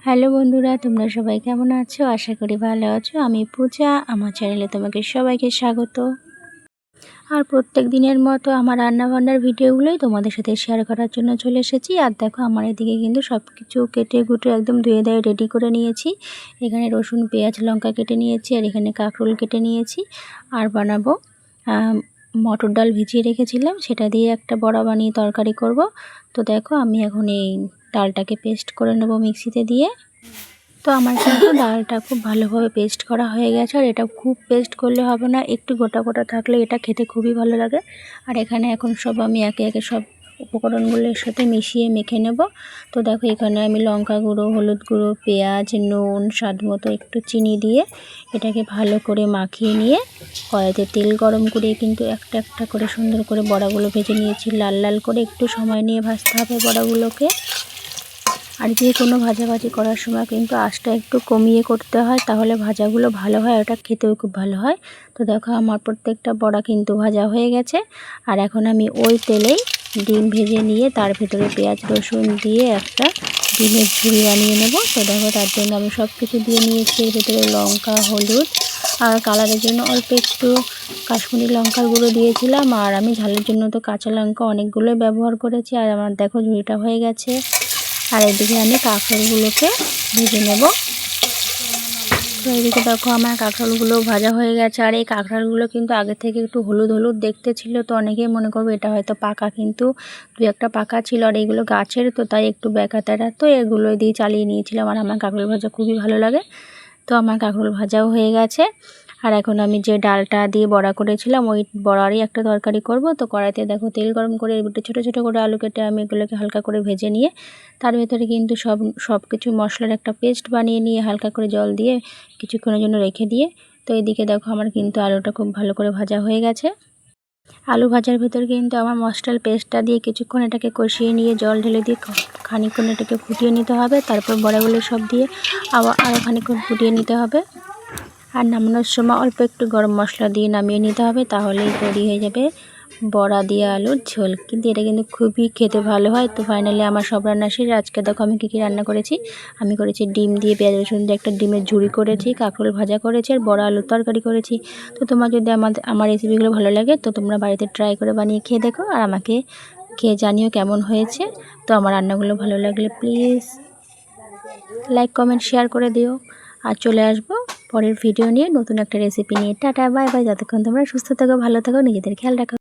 Hello বন্ধুরা, তোমরা সবাই কেমন আছো? আশা করি ভালো আছো। আমি পূজা, আমার চ্যানেলে তোমাকে সবাইকে স্বাগত। আর প্রত্যেক দিনের মতো আমার রান্নাবান্নার ভিডিওগুলোই তোমাদের সাথে শেয়ার করার জন্য চলে এসেছি। আর দেখো, আমার এদিকে কিন্তু সব কিছু কেটে কুটে একদম ধুয়ে দেয়ে রেডি করে নিয়েছি। এখানে রসুন, পেঁয়াজ, লঙ্কা কেটে নিয়েছি, আর এখানে কাঁকরোল কেটে নিয়েছি। আর বানাবো মটর ডাল ভিজিয়ে রেখেছিলাম, সেটা দিয়ে একটা বড়া বানিয়ে তরকারি করব। তো দেখো, আমি এখন এই ডালটাকে পেস্ট করে নেব মিক্সিতে দিয়ে। তো আমার কিন্তু ডালটা খুব ভালোভাবে পেস্ট করা হয়ে গেছে। আর এটা খুব পেস্ট করলে হবে না, একটু গোটা গোটা থাকলে এটা খেতে খুবই ভালো লাগে। আর এখানে এখন সব আমি একে একে সব উপকরণগুলোর সাথে মিশিয়ে মেখে নেব। তো দেখো, এখানে আমি লঙ্কা গুঁড়ো, হলুদ গুঁড়ো, পেঁয়াজ, নুন, স্বাদ মতো একটু চিনি দিয়ে এটাকে ভালো করে মাখিয়ে নিয়ে কড়াইতে তেল গরম করে কিন্তু একটা একটা করে সুন্দর করে বড়াগুলো ভেজে নিয়েছি। লাল লাল করে একটু সময় নিয়ে ভাজতে হবে বড়াগুলোকে। আর যে কোনো ভাজাভাজি করার সময় কিন্তু আঁচটা একটু কমিয়ে করতে হয়, তাহলে ভাজাগুলো ভালো হয়, ওটা খেতেও খুব ভালো হয়। তো দেখো, আমার প্রত্যেকটা বড়া কিন্তু ভাজা হয়ে গেছে। আর এখন আমি ওই তেলেই ডিম ভেজে নিয়ে তার ভেতরে পেঁয়াজ রসুন দিয়ে একটা ডিমের ঝুড়ি বানিয়ে নেব। তো দেখো, তার জন্য আমি সব কিছু দিয়ে নিয়েছি। এর ভেতরে লঙ্কা, হলুদ আর কালারের জন্য অল্প একটু কাশ্মীরি লঙ্কার গুঁড়ো দিয়েছিলাম। আর আমি ঝালের জন্য তো কাঁচা লঙ্কা অনেকগুলোই ব্যবহার করেছি। আর আমার দেখো, ঝুড়িটা হয়ে গেছে। আর এদিকে আমি কাঁকরোলগুলোকে ভেজে নেব। তো এদিকে দেখো, আমার কাঁকরোলগুলো ভাজা হয়ে গেছে। আর এই কাঁকরোলগুলো কিন্তু আগে থেকে একটু হলুদ হলুদ দেখতে ছিল, তো অনেকেই মনে করবে এটা হয়তো পাকা, কিন্তু দু একটা পাকা ছিল। আর এইগুলো গাছের, তো তাই একটু ব্যাকাতেরা, তো এগুলো দিয়ে চালিয়ে নিয়েছিলাম। আর আমার কাঁকরোল ভাজা খুবই ভালো লাগে। তো আমার কাঁকরোল ভাজাও হয়ে গেছে। আর এখন আমি যে ডালটা দিয়ে বড়া করেছিলাম, ওই বড়ারই একটা তরকারি করব। তো কড়াইতে দেখো তেল গরম করে এর ভিতরে ছোটো ছোটো করে আলু কেটে আমি এগুলোকে হালকা করে ভেজে নিয়ে তার ভেতরে কিন্তু সব কিছু মশলার একটা পেস্ট বানিয়ে নিয়ে হালকা করে জল দিয়ে কিছুক্ষণের জন্য রেখে দিয়ে, তো এদিকে দেখো, আমার কিন্তু আলুটা খুব ভালো করে ভাজা হয়ে গেছে। আলু ভাজার ভেতর কিন্তু আমার মশলার পেস্টটা দিয়ে কিছুক্ষণ এটাকে কষিয়ে নিয়ে জল ঢেলে দিয়ে খানিকক্ষণ এটাকে ফুটিয়ে নিতে হবে। তারপর বড়াগুলো সব দিয়ে আরও খানিকক্ষণ ফুটিয়ে নিতে হবে। আর নামানোর সময় অল্প একটু গরম মশলা দিয়ে নামিয়ে নিতে হবে, তাহলেই তৈরি হয়ে যাবে বড়া দিয়ে আলুর ঝোল। কিন্তু এটা কিন্তু খুবই খেতে ভালো হয়। তো ফাইনালি আমার সব রান্না শেষ। আজকে দেখো আমি কী রান্না করেছি। আমি করেছি ডিম দিয়ে পেঁয়াজ রসুন দিয়ে একটা ডিমের ঝুড়ি করেছি, কাঁকরোল ভাজা করেছি, আর বড়া আলুর তরকারি করেছি। তো তোমার যদি আমার রেসিপিগুলো ভালো লাগে, তো তোমরা বাড়িতে ট্রাই করে বানিয়ে খেয়ে দেখো, আর আমাকে খেয়ে জানিও কেমন হয়েছে। তো আমার রান্নাগুলো ভালো লাগলে প্লিজ লাইক কমেন্ট শেয়ার করে দিও। আর চলে আসবো পরের ভিডিও নিয়ে, নতুন একটা রেসিপি নিয়ে। Tata, bye bye. যতক্ষণ তোমরা সুস্থ থাকো, ভালো থাকো, নিজেদের খেয়াল রাখো।